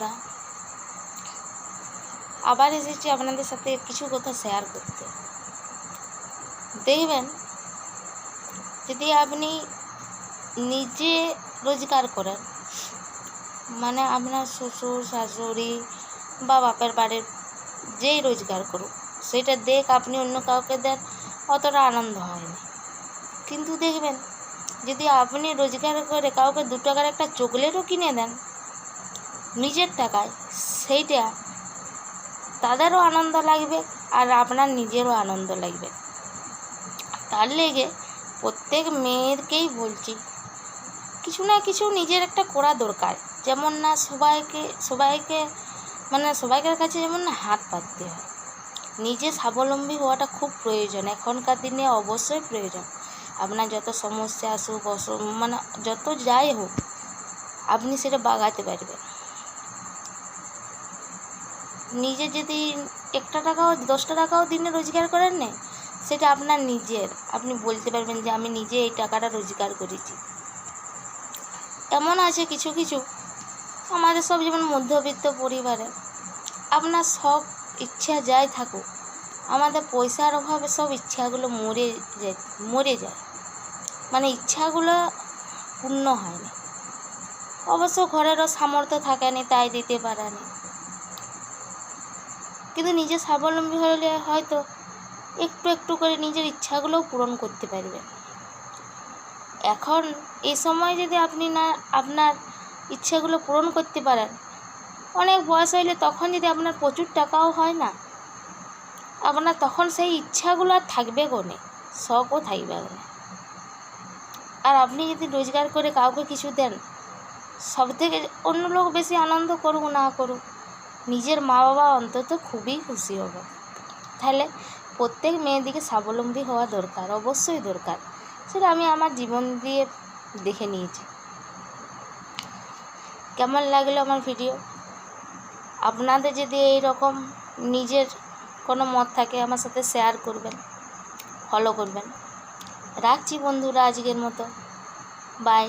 বন্ধুরা, আবার এসেছি আপনাদের সাথে কিছু কথা শেয়ার করতে। দেখবেন, যদি আপনি নিজে রোজগার করেন, মানে আপনার শ্বশুর শাশুড়ি বা বাপের বাড়ির যেই রোজগার করুক, সেটা দেখ আপনি অন্য কাউকে দেন, অতটা আনন্দ হয় না। কিন্তু দেখবেন, যদি আপনি রোজগার করে কাউকে 2 টাকার একটা চকলেটও কিনে দেন নিজের টাকায়, সেইটা তাদেরও আনন্দ লাগবে আর আপনার নিজেরও আনন্দ লাগবে। তার লেগে প্রত্যেক মেয়েরকেই বলছি, কিছু না কিছু নিজের একটা করা দরকার। যেমন না সবাইকে মানে সবাইকার কাছে যেমন না হাত পাততে হয়। নিজে স্বাবলম্বী হওয়াটা খুব প্রয়োজন, এখনকার দিনে অবশ্যই প্রয়োজন। আপনার যত সমস্যা আসুক, মানে যত যাই হোক, আপনি সেটা বাগাতে পারবেন। নিজে যদি 1 টাকাও 10 টাকাও দিনে রোজগার করেন না, সেটা আপনার নিজের, আপনি বলতে পারবেন যে আমি নিজে এই টাকাটা রোজগার করেছি। এমন আছে কিছু কিছু আমাদের সব যেমন মধ্যবিত্ত পরিবারে, আপনার সব ইচ্ছা যাই থাকুক, আমাদের পয়সার অভাবে সব ইচ্ছাগুলো মরে যায়, মানে ইচ্ছাগুলো পূর্ণ হয় না। অবশ্য ঘরেরও সামর্থ্য থাকে না, তাই দিতে পারে না। কিন্তু নিজে স্বাবলম্বী হলে হয়তো একটু একটু করে নিজের ইচ্ছাগুলোও পূরণ করতে পারবেন। এখন এই সময় যদি আপনি না আপনার ইচ্ছাগুলো পূরণ করতে পারেন, অনেক বয়স হইলে তখন যদি আপনার প্রচুর টাকাও হয় না, আপনার তখন সেই ইচ্ছাগুলো আর থাকবে কোনে, শখও থাকবে না। আর আপনি যদি রোজগার করে কাউকে কিছু দেন, সব থেকে অন্য লোক বেশি আনন্দ করুক না করুক, নিজের মা বাবা অন্তত খুবই খুশি হবে। তাহলে প্রত্যেক মেয়েদিকে স্বাবলম্বী হওয়া দরকার, অবশ্যই দরকার। সেটা আমি আমার জীবন দিয়ে দেখে নিয়েছি। কেমন লাগলো আমার ভিডিও? আপনাদের যদি এই রকম নিজের কোনো মত থাকে আমার সাথে শেয়ার করবেন, ফলো করবেন। রাখছি বন্ধুরা আজকের মতো, বাই।